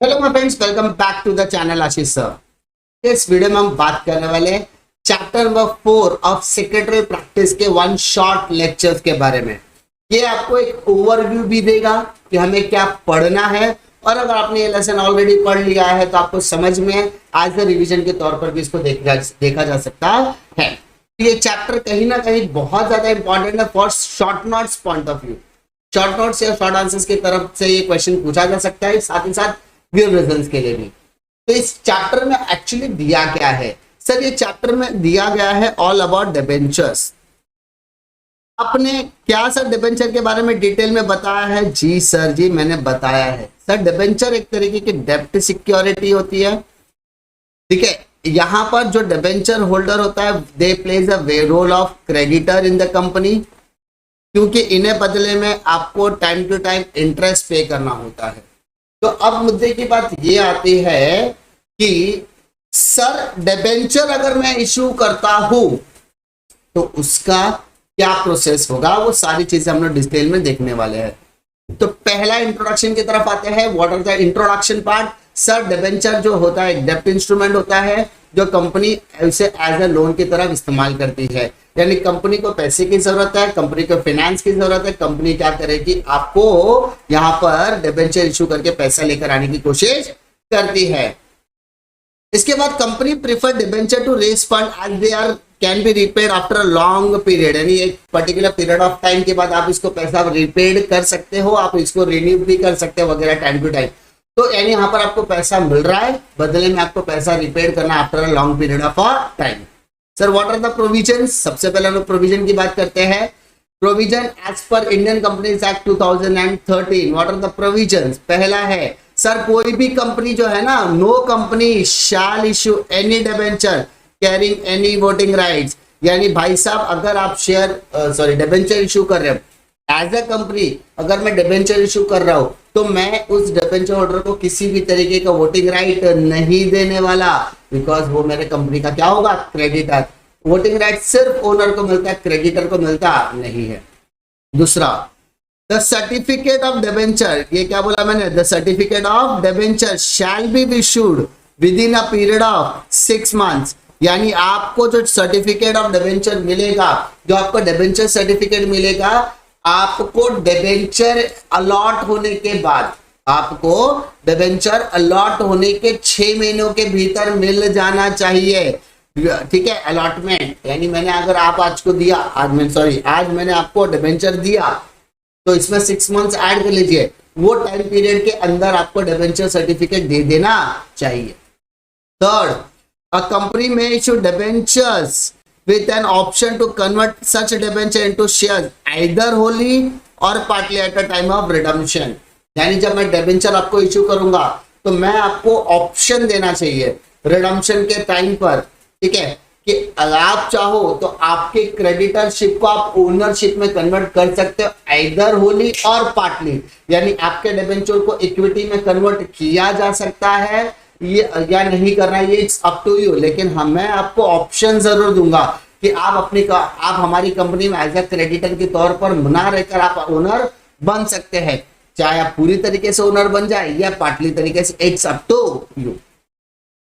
Hello my friends, welcome back to the channel Ashish sir. इस video में हम बात करने वाले हैं chapter number 4 of secretary practice के वन शॉर्ट लेक्चर्स के बारे में। ये आपको एक ओवरव्यू भी देगा कि हमें क्या पढ़ना है, और अगर आपने ये लेसन ऑलरेडी पढ़ लिया है तो आपको समझ में एज द रिवीजन के तौर पर भी इसको देखा जा सकता है। ये चैप्टर कहीं ना कहीं बहुत ज्यादा इंपॉर्टेंट है for short notes point of view. Short notes या शॉर्ट आंसर्स की तरफ से ये क्वेश्चन पूछा जा सकता है, साथ ही साथ रिजल्ट्स के लिए भी। तो इस चैप्टर में एक्चुअली दिया क्या है सर? ये चैप्टर में दिया गया है ऑल अबाउट डिबेंचर्स। आपने क्या सर डिबेंचर के बारे में डिटेल में बताया है? जी सर जी, मैंने बताया है सर। डिबेंचर एक तरीके की डेब्ट सिक्योरिटी होती है, ठीक है। यहां पर जो डिबेंचर होल्डर होता है they plays a role of creditor in the company, क्योंकि इन्हें बदले में आपको टाइम टू टाइम इंटरेस्ट पे करना होता है। तो अब मुद्दे की बात ये आती है कि सर डिबेंचर अगर मैं इशू करता हूं तो उसका क्या प्रोसेस होगा, वो सारी चीजें हम लोग डिटेल में देखने वाले हैं। तो पहला इंट्रोडक्शन की तरफ आते हैं। What are the introduction part? Sir debenture जो होता है एक डेब्ट इंस्ट्रूमेंट होता है जो कंपनी उसे एज अ लोन की तरफ इस्तेमाल करती है। यानी कंपनी को पैसे की जरूरत है, कंपनी को फाइनेंस की जरूरत है, कंपनी क्या करेगी, आपको यहां पर डिबेंचर इशू करके पैसा लेकर आने की कोशिश करती है। इसके बाद company prefer debenture to raise fund as they are can be repaid after a long period. यानी एक पर्टिकुलर पीरियड ऑफ टाइम के बाद आप इसको पैसा रिपेड कर सकते हो, आप इसको रिन्यू भी कर सकते हो वगैरह टाइम टू टाइम। तो यानी यहाँ पर आपको पैसा मिल रहा है, बदले में आपको पैसा रिपेड करना after a long period of time. Sir what are the provisions? सबसे पहले हम लोग प्रोविजन की बात करते हैं। Provision as per Indian companies act 2013। What are the provisions? पहला है सर कोई भी कंपनी जो है ना, no company shall issue any debenture carrying any voting rights. यानी भाई साहब अगर आप डिबेंचर इशू कर रहे हो एज अ कंपनी, अगर मैं डिबेंचर इशू कर रहा हूं तो मैं उस डिबेंचर होल्डर को किसी भी तरीके का वोटिंग राइट नहीं देने वाला, बिकॉज वो मेरे कंपनी का क्या होगा, क्रेडिटर। वोटिंग राइट सिर्फ ओनर को मिलता है, क्रेडिटर को मिलता नहीं है। दूसरा, द सर्टिफिकेट ऑफ डिबेंचर, ये क्या बोला मैंने, the certificate of debenture shall be issued with in a period of 6 months। यानी आपको जो सर्टिफिकेट ऑफ डिबेंचर मिलेगा, जो आपको डिबेंचर सर्टिफिकेट मिलेगा, आपको डिबेंचर अलॉट होने के बाद, आपको डिबेंचर अलॉट होने के 6 महीनों के भीतर मिल जाना चाहिए, ठीक है। अलॉटमेंट यानी मैंने अगर आप आज को दिया, आज मैंने आपको डिबेंचर दिया तो इसमें 6 months ऐड कर लीजिए, वो टाइम पीरियड के अंदर आपको डिबेंचर सर्टिफिकेट दे देना चाहिए। Third, a company may issue debentures with an option to convert such debenture into shares either wholly or partly at a time of redemption। यानी जब मैं डिबेंचर आपको इशू करूंगा तो मैं आपको ऑप्शन देना चाहिए रिडम्पशन के टाइम पर, ठीक है, कि अगर आप चाहो तो आपके क्रेडिटरशिप को आप ओनरशिप में कन्वर्ट कर सकते हो, आइदर होली और पार्टली। यानी आपके डिबेंचर को इक्विटी में कन्वर्ट किया जा सकता है ये या नहीं करना, ये इट्स अप टू यू। लेकिन मैं आपको ऑप्शन जरूर दूंगा कि आप हमारी कंपनी में एज ए क्रेडिटर के तौर पर ना रहकर आप ओनर बन सकते हैं, चाहे आप पूरी तरीके से ओनर बन जाए या पार्टली तरीके से, it's up to you.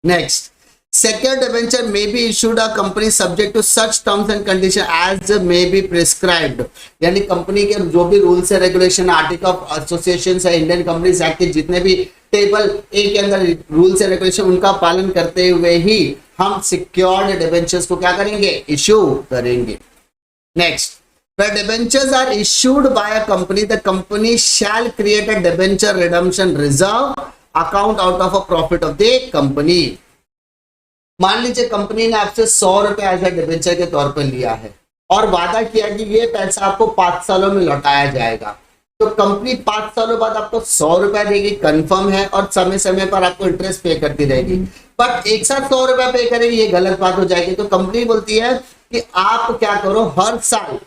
Next, secured debenture may be issued a company subject to such terms and condition as may be prescribed. यानी कंपनी के जो भी रूल्स है, रेगुलेशन, आर्टिकल ऑफ एसोसिएशन है, इंडियन कंपनीज एक्ट के जितने भी table ए के अंदर रूल्स एंड रेगुलेशन, उनका पालन करते हुए ही हम सिक्योर्ड डिबेंचर्स को क्या करेंगे, इशू करेंगे। Next, the debentures are issued by a company, the company shall create a debenture redemption reserve account out of a profit of the company। मान लीजिए कंपनी ने आपसे 100 रुपए एज ए डिबेंचर के तौर पर लिया है और वादा किया कि ये पैसा आपको 5 सालों में लौटाया जाएगा, तो कंपनी 5 सालों बाद आपको 100 रुपया देगी, कंफर्म है, और समय समय पर आपको इंटरेस्ट पे करती रहेगी। बट एक साथ 100 रुपया पे करेगी, ये गलत बात हो जाएगी। तो कंपनी बोलती है कि आप क्या करो, हर साल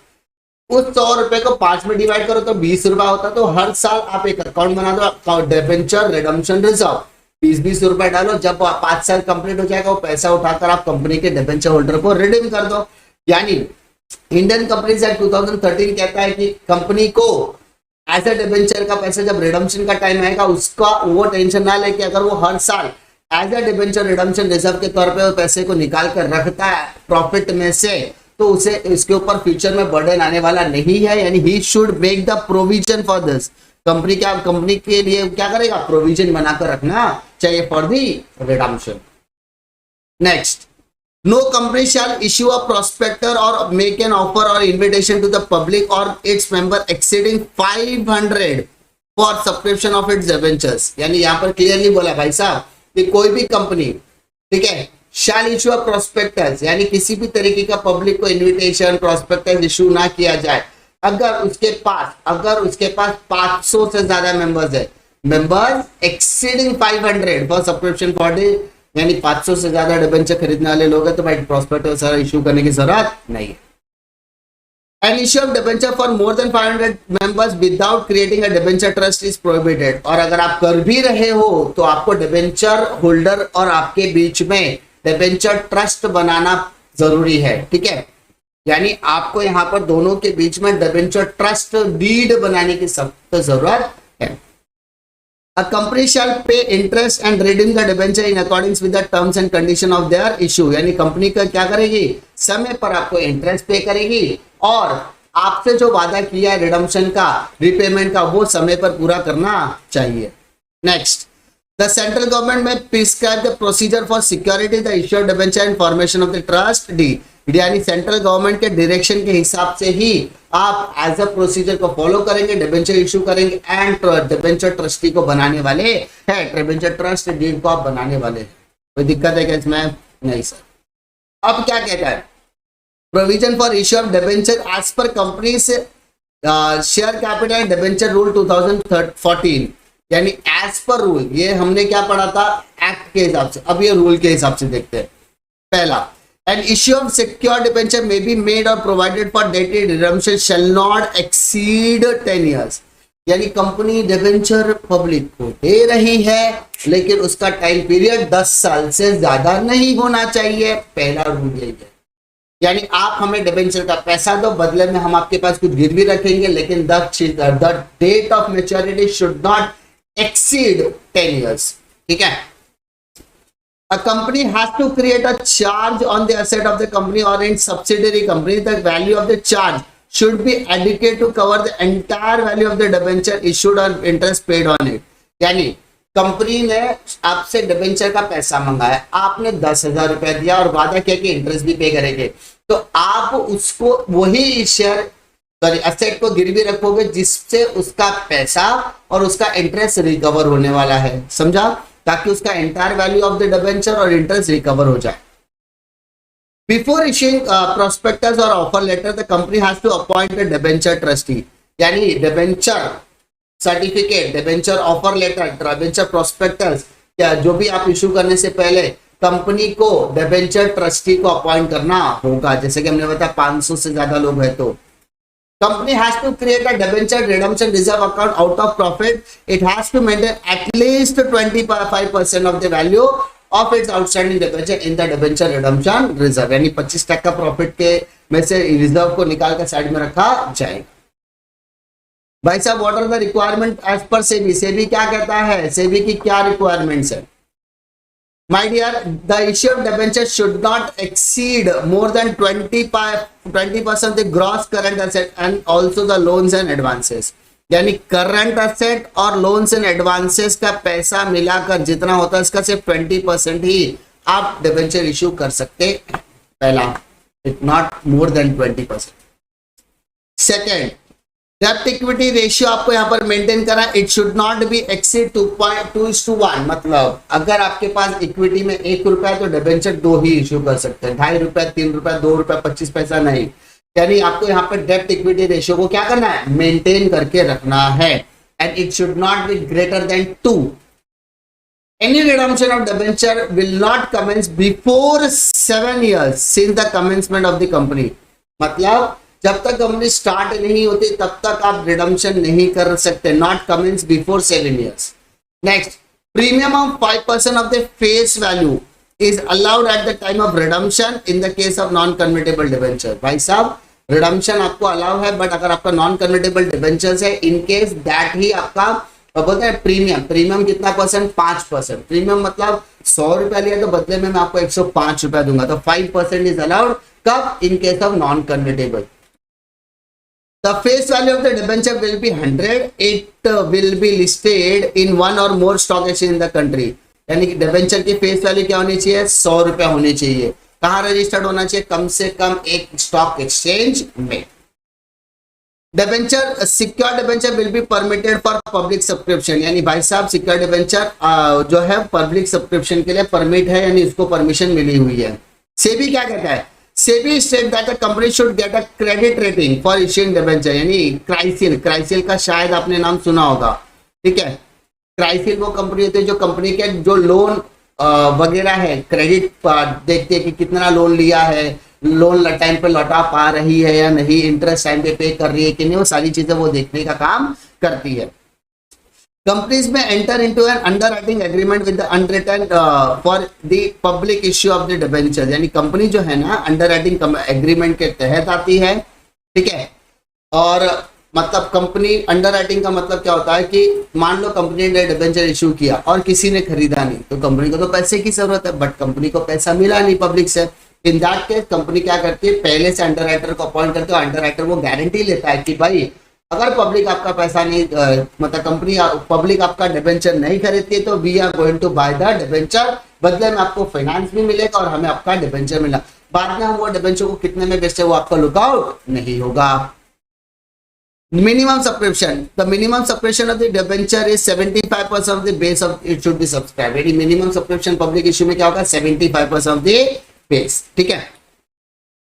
उस 100 रुपए को 5 में डिवाइड करो तो 20 रुपया होता है। तो हर साल आप एक अकाउंट बना दो, डिबेंचर रिडम्पशन रिजर्व, 20-20 रुपए डालो। जब 5 साल कंप्लीट हो जाएगा वो पैसा उठाकर आप कंपनी के डिबेंचर होल्डर को रिडीम कर दो। यानी इंडियन कंपनीज एक्ट 2013 कहता है कि कंपनी को एज अ डिबेंचर का पैसा जब रिडम्पशन का टाइम आएगा उसका वो टेंशन ना ले कि अगर वो हर साल as a debenture redemption reserve के तौर पे वो पैसे को निकाल कर रखता है प्रॉफिट में से, तो उसे इसके ऊपर फ्यूचर में बर्डन आने वाला नहीं है। यानी he should make the provision for this. Company के लिए क्या करेगा, प्रोविजन बनाकर रखना चाहिए for the redemption. Next, no company shall issue a prospectus or make an offer or invitation to the public or its member exceeding 500 for subscription of its debentures। यानी यहाँ पर क्लियरली बोला भाई साहब कि कोई भी कंपनी, ठीक है, shall issue a prospectus, यानी किसी भी तरीके का पब्लिक को इन्विटेशन प्रोस्पेक्टस इशू ना किया जाए अगर उसके पास 500 से ज्यादा मेंबर्स है, members exceeding 500 for subscription for the, यानी 500 से ज्यादा डिबेंचर खरीदने वाले लोग हैं तो भाई प्रोस्पेक्टस सारा इशू करने की जरूरत नहीं है। An issue of debenture for more than 500 members without creating a debenture trust is prohibited. और अगर आप कर भी रहे हो तो आपको डिबेंचर होल्डर और आपके बीच में डिबेंचर ट्रस्ट बनाना जरूरी है, ठीक है। यानी आपको यहाँ पर दोनों के बीच में डिबेंचर ट्रस्ट डीड बनाने की सख्त जरूरत है। A company shall pay interest and redeem the debenture in accordance with the terms and condition of their issue। यानी कंपनी का क्या करेगी, समय पर आपको इंटरेस्ट पे करेगी और आपसे जो वादा किया रिडम्पशन का, रिपेमेंट का, वो समय पर पूरा करना चाहिए। नेक्स्ट, द सेंट्रल गवर्नमेंट में prescribe the procedure for security the issue of debenture and formation of the trust D. यानी सेंट्रल गवर्नमेंट के डायरेक्शन के हिसाब से ही आप एज अ प्रोसीजर को फॉलो करेंगे, डिबेंचर इशू करेंगे एंड डिबेंचर ट्रस्टी को बनाने वाले हैं, डिबेंचर ट्रस्ट डीड को आप बनाने वाले हैं। कोई दिक्कत है क्या इसमें? नहीं सर। अब क्या कहता है, provision for issue of debenture as per companies share capital and debenture rule 2014। यानी एज पर रूल, ये हमने क्या पढ़ा था एक्ट के हिसाब से, अब ये रूल के हिसाब से देखते हैं। पहला, an issue of secured debenture may be made or provided for dated redemption shall not exceed 10 years। यानी कंपनी डिबेंचर पब्लिक को दे रही है लेकिन उसका टाइम पीरियड 10 साल से ज्यादा नहीं होना चाहिए। पहला रूल यही है। यानी आप हमें डिबेंचर का पैसा दो, बदले में हम आपके पास कुछ गिरवी रखेंगे, लेकिन the date of maturity should not exceed 10 years, ठीक है। A company has to create a charge on the asset of the company or in subsidiary company. The value of the charge should be adequate to cover the entire value of the debenture issued and interest paid on it। यानी company ने आपसे debenture का पैसा मंगाया, आपने 10,000 रुपए दिया और वादा किया कि इंटरेस्ट भी पे करेंगे, तो आप उसको वही शेयर एसेट को गिरवी रखोगे जिससे उसका पैसा और उसका इंटरेस्ट रिकवर होने वाला है, समझा, ताकि उसका entire value of the debenture और इंटरेस्ट रिकवर हो जाए। बिफोर इशूइंग प्रोस्पेक्टस और offer letter the company has to appoint a debenture trustee. यानी debenture certificate, debenture offer letter, debenture prospectus, या जो भी आप इशू करने से पहले कंपनी को डिबेंचर ट्रस्टी को अपॉइंट करना होगा। जैसे कि हमने बताया 500 से ज्यादा लोग हैं तो company has to create a debenture redemption reserve account out of profit. It has to maintain at least 25% of the value of its outstanding debenture in the debenture redemption reserve। यानी 25% प्रॉफिट के में से reserve को निकाल कर side में रखा जाएगा। भाई साहब, what are the requirement as per SEBI? SEBI क्या कहता है, सेबी की क्या रिक्वायरमेंट्स है? My dear, the issue of debenture should not exceed more than 20% the gross current asset and also the loans and advances। यानी करंट असेट और लोन्स एंड एडवांसेस का पैसा मिलाकर जितना होता है इसका सिर्फ 20% ही आप डिबेंचर इश्यू कर सकते हैं। पहला, it not more than 20%। Second, डेब्ट इक्विटी रेशियो आपको यहाँ पर मेंटेन करा, it should not be exceed 2.2:1। मतलब अगर आपके पास इक्विटी में 1 रुपया है तो डिबेंचर 2 ही इश्यू कर सकते हैं, 2.5 रुपया, 3 रुपया, 2 रुपया 25 पैसा नहीं। यानी आपको यहाँ पर डेब्ट इक्विटी रेशियो को क्या करना है, मेंटेन करके रखना है। And it should not be greater than 2। Any redemption of debenture will not commence before 7 years since the commencement of the company. मतलब जब तक कंपनी स्टार्ट नहीं होती तब तक आप रिडम्पशन नहीं कर सकते, not commence before 7 years। Next, premium of 5% of the face value is allowed at the time of redemption in the case of non convertible debenture। भाई साहब, रिडम्पशन आपको अलाउ है, बट अगर आपका नॉन कन्वर्टेबल डिबेंचर्स है, in case that he आपका बोलते हैं प्रीमियम कितना परसेंट, 5%। प्रीमियम मतलब 100 रुपया लिया तो बदले में मैं आपको 105 रुपया दूंगा, तो 5% इज अलाउड। कब? In case of non convertible. The face value of the debenture will be 100. It will be listed in one or more stock exchange in the country. यानी कि डिबेंचर की फेस वैल्यू क्या होनी चाहिए? 100 रुपया होनी चाहिए। कहाँ रजिस्टर्ड होना चाहिए? कम से कम एक स्टॉक एक्सचेंज में। Debenture secure debenture will be permitted for public subscription, यानी भाई साहब सिक्योर डिबेंचर जो है पब्लिक सब्सक्रिप्शन के लिए परमिट है, यानी इसको परमिशन मिली हुई है। सेबी क्या कहता है? SEBI state that the company should get a credit rating for issuing debenture, यानी क्राइसिल का शायद आपने नाम सुना होगा, ठीक है। क्राइसिल वो कंपनी होती है जो कंपनी के जो लोन वगैरह है, क्रेडिट देखते हैं कि कितना लोन लिया है, लोन टाइम पे लौटा पा रही है या नहीं, इंटरेस्ट टाइम पे कर रही है कि नहीं, वो सारी चीजें वो देखने का काम करती है। कंपनीज में enter into an underwriting agreement with the unwritten for the public issue of the debenture, यानी कंपनी जो है ना अंडरराइटिंग एग्रीमेंट के तहत आती है, ठीक है। और मतलब कंपनी अंडरराइटिंग का मतलब क्या होता है कि मान लो कंपनी ने डिबेंचर इशू किया और किसी ने खरीदा नहीं, तो कंपनी को तो पैसे की जरूरत है, बट कंपनी को पैसा मिला नहीं पब्लिक से। इन दैट केस कंपनी क्या करती है? पहले से अंडरराइटर को अपॉइंट करते हो, अंडरराइटर वो गारंटी लेता है कि भाई अगर पब्लिक आपका पैसा नहीं मतलब कंपनी पब्लिक आपका डिबेंचर नहीं खरीदती है तो we are going to buy the debenture, बदले में आपको फाइनेंस भी मिलेगा और हमें आपका डिबेंचर मिला। बाद में हम वो डिबेंचर को कितने में बेचते हैं वो आपका लुकआउट नहीं होगा। Minimum subscription, the minimum subscription of the debenture is 75% of the base of it should be subscribe, यानी मिनिमम सब्सक्रिप्शन पब्लिक इश्यू में क्या होगा? 75% ऑफ द बेस, ठीक है।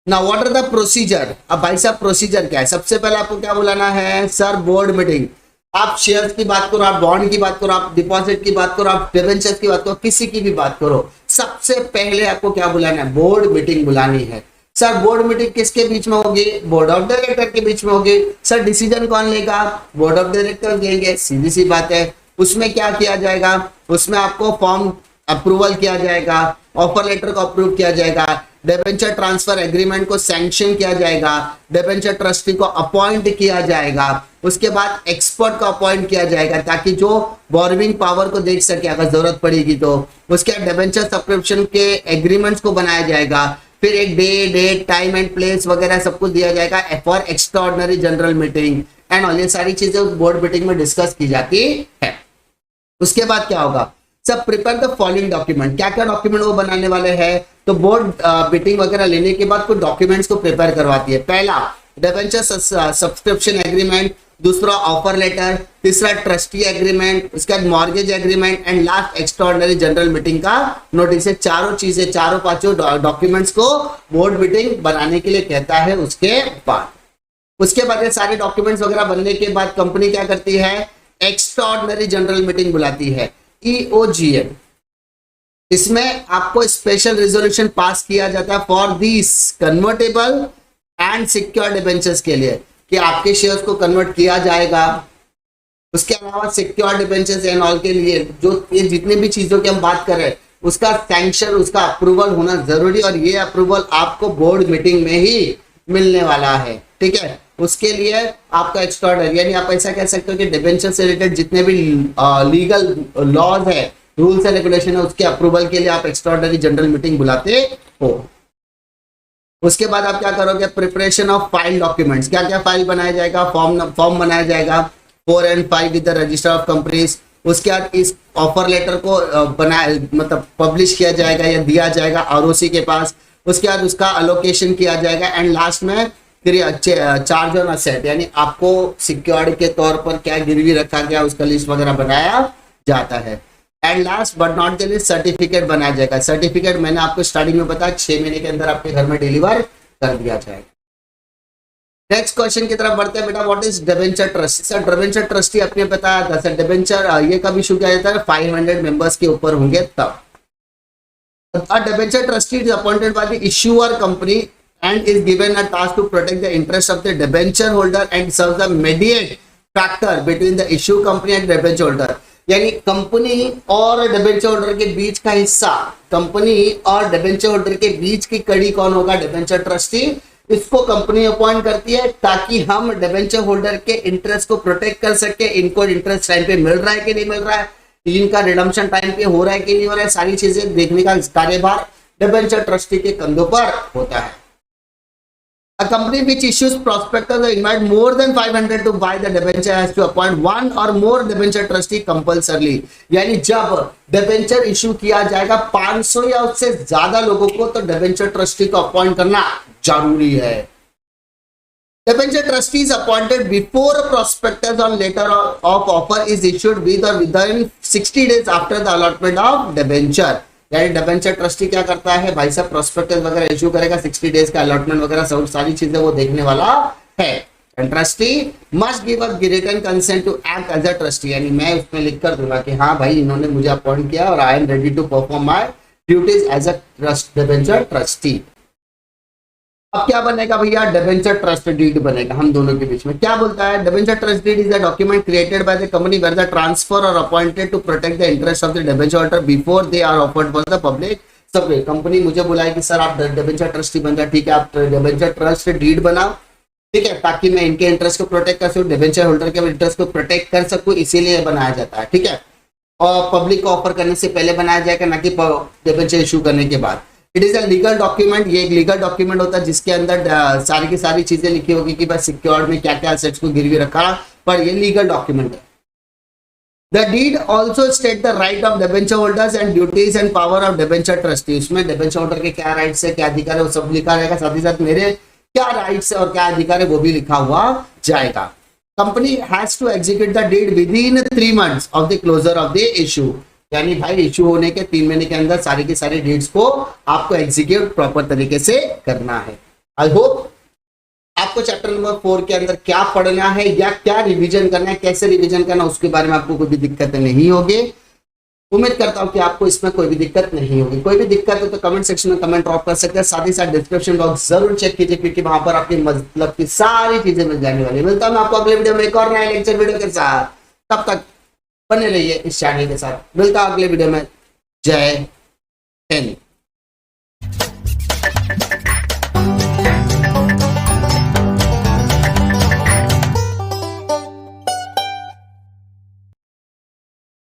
Now what are the procedure? अब भाई साहब प्रोसीजर क्या है? सबसे पहले आपको क्या बुलाना है? Sir board meeting. आप शेयर्स की बात करो, आप बॉन्ड की बात करो, आप डिपॉजिट की बात करो, आप डिबेंचर्स की बात करो, किसी की भी बात करो, सबसे पहले आपको क्या बुलाना है? बोर्ड मीटिंग बुलानी है। सर बोर्ड मीटिंग किसके बीच में होगी? बोर्ड ऑफ डायरेक्टर के बीच में होगी। सर डिसीजन कौन लेगा? बोर्ड ऑफ डायरेक्टर लेंगे, सीधी सी बात है। उसमें क्या किया जाएगा? उसमें आपको फॉर्म अप्रूवल किया जाएगा, ऑफर लेटर को अप्रूव किया जाएगा, डिबेंचर ट्रांसफर एग्रीमेंट को सैंक्शन किया जाएगा, डिबेंचर ट्रस्टी को अपॉइंट किया जाएगा, उसके बाद एक्सपर्ट को अपॉइंट किया जाएगा ताकि जो बोरोइंग पावर को देख सके अगर जरूरत पड़ेगी तो। उसके बाद डिबेंचर सब्सक्रिप्शन के एग्रीमेंट्स को बनाया जाएगा, फिर एक डेट टाइम एंड प्लेस वगैरह सब कुछ दिया जाएगा for extraordinary general meeting and all. ये सारी चीजें उस बोर्ड मीटिंग में डिस्कस की जाती है। उसके बाद क्या होगा? सब प्रिपेयर द फॉलोइंग डॉक्यूमेंट। क्या क्या डॉक्यूमेंट वो बनाने वाले हैं? तो बोर्ड मीटिंग वगैरह लेने के बाद कुछ डॉक्यूमेंट्स को प्रिपेयर करवाती है। पहला डिबेंचर सब्सक्रिप्शन एग्रीमेंट, दूसरा ऑफर लेटर, तीसरा ट्रस्टी एग्रीमेंट, उसके बाद mortgage agreement and last extraordinary general meeting का नोटिस। चारों चीजें, चारों पांचों डॉक्यूमेंट्स को बोर्ड मीटिंग बनाने के लिए कहता है। उसके बाद ये सारे डॉक्यूमेंट्स वगैरह बनने के बाद कंपनी क्या करती है? एक्स्ट्राऑर्डिनरी जनरल मीटिंग बुलाती है, EOGM। इसमें आपको स्पेशल रेजोल्यूशन पास किया जाता है for this convertible and secure debentures के लिए कि आपके शेयर्स को कन्वर्ट किया जाएगा। उसके अलावा सिक्योर डिबेंचर्स एंड ऑल के लिए जो ये जितने भी चीजों की हम बात कर रहे हैं उसका सैंक्शन, उसका अप्रूवल होना जरूरी, और ये अप्रूवल आपको बोर्ड मीटिंग में ही मिलने वाला है, ठीक है। उसके लिए आपका एक्स्ट्राऑर्डिनरी, यानी आप ऐसा कह सकते हो कि डिबेंचर से रिलेटेड जितने भी लीगल लॉज है, रूल्स एंड रेगुलेशन है, उसके अप्रूवल के लिए आप एक्स्ट्राऑर्डिनरी जनरल मीटिंग बुलाते हो। उसके बाद आप क्या करोगे? Preparation of file documents. क्या क्या फाइल बनाया जाएगा? फॉर्म बनाया जाएगा 4 and 5 with the register of companies. उसके बाद इस ऑफर लेटर को मतलब पब्लिश किया जाएगा या दिया जाएगा ROC के पास। उसके बाद उसका अलोकेशन किया जाएगा एंड लास्ट में चार्ज ऑन असेट, यानी आपको सिक्योरिटी के तौर पर क्या गिरवी रखा गया उसका लिस्ट वगैरह बनाया जाता है। And last but not the least certificate बनाया जाएगा। सर्टिफिकेट मैंने आपको स्टार्टिंग में बताया 6 महीने के अंदर आपके घर में डिलीवर कर दिया जाएगा। नेक्स्ट क्वेश्चन की तरफ बढ़ते हैं बेटा। What is debenture trustee? Sir debenture trustee आपने बताया था सर, डिबेंचर ये कब इशू किया जाता है? 500 मेंबर्स के ऊपर होंगे तब। A debenture trustee is appointed by the issuer company and is given a task to protect the interest of the debenture holder and serves the mediate factor between the issue company and debenture holder। यानी company और debenture holder के बीच का हिस्सा, company और debenture holder के बीच की कड़ी कौन होगा? डिबेंचर ट्रस्टी इसको कंपनी अपॉइंट करती है ताकि हम डिबेंचर होल्डर के इंटरेस्ट को प्रोटेक्ट कर सके। इनको इंटरेस्ट टाइम पे मिल रहा है कि नहीं मिल रहा है, इनका रिडम्पशन टाइम पे हो रहा है कि नहीं हो रहा है, सारी चीजें देखने का कार्यभार डिबेंचर ट्रस्टी के कंधों पर होता है। A company which issues prospectus or invite more than 500 to buy the debenture has to appoint one or more debenture trustee compulsorily। यानी जब डिबेंचर इशू किया जाएगा 500 या उससे ज्यादा लोगों को, तो डिबेंचर ट्रस्टी को अपॉइंट करना जरूरी है। Debenture trustee is appointed before a prospectus or letter of offer is issued with or within 60 days after the allotment of debenture। यानी डिबेंचर ट्रस्टी क्या करता है भाई साहब, प्रोस्पेक्टस वगैरह इशू करेगा, 60 डेज का अलॉटमेंट वगैरह सब सारी चीजें वो देखने वाला है। And trustee must give a written consent to act as a trustee. यानी मैं उसमें लिख कर दूंगा कि हाँ भाई इन्होंने मुझे अपॉइंट किया और I am ready to perform my duties as a debenture trustee. अब क्या बनेगा भैया, डिबेंचर ट्रस्ट डीड बनेगा हम दोनों के बीच में। क्या बोलता है, debenture trust deed is a document created by the company where the transfer or appointed to protect the interest of the debenture holder before they are offered for the public survey. Company मुझे बुलाए कि sir आप debenture trustee बन जाए, ठीक है आप debenture trust deed बनाओ, ठीक है, ताकि मैं इनके इंटरेस्ट को प्रोटेक्ट कर सकूं, डिबेंचर होल्डर के इंटरेस्ट को प्रोटेक्ट कर सकूं, इसीलिए बनाया जाता है, ठीक है। और पब्लिक को ऑफर करने से पहले बनाया जाएगा, ना कि डिबेंचर इशू करने के बाद। It is a legal document, ये एक लीगल डॉक्यूमेंट होता है जिसके अंदर सारी की सारी चीजें लिखी होगी कि भाई सिक्योर्ड में क्या क्या एसेट्स को गिरवी रखा, पर ये लीगल डॉक्यूमेंट है। The deed also state the right of debenture holders and duties and power of debenture trustee. उसमें डिबेंचर होल्डर के क्या राइट्स है, क्या अधिकार है, वो सब लिखा रहेगा, साथ ही साथ मेरे क्या राइट्स है और क्या अधिकार है वो भी लिखा हुआ जाएगा। Company has to execute the deed within 3 months of the closure of the issue. यानी भाई इशू होने के 3 महीने के अंदर सारी की सारी डीड्स को आपको एग्जीक्यूट प्रॉपर तरीके से करना है। आई होप आपको चैप्टर नंबर 4 के अंदर क्या पढ़ना है या क्या रिवीजन करना है, कैसे रिवीजन करना है, उसके बारे में आपको कोई भी दिक्कत नहीं होगी। उम्मीद करता हूं कि आपको इसमें कोई भी दिक्कत नहीं होगी। कोई भी दिक्कत हो तो कमेंट सेक्शन में कमेंट ड्रॉप कर सकते हैं, साथ ही साथ डिस्क्रिप्शन बॉक्स जरूर चेक कीजिए क्योंकि वहां पर आपकी मतलब की सारी चीजें मिल जाने वाली। मिलता हूं मैं आपको अगले वीडियो में एक और नए लेक्चर वीडियो के साथ, तब तक बने रहिए इस चैनल के साथ। मिलता हूं अगले वीडियो में। जय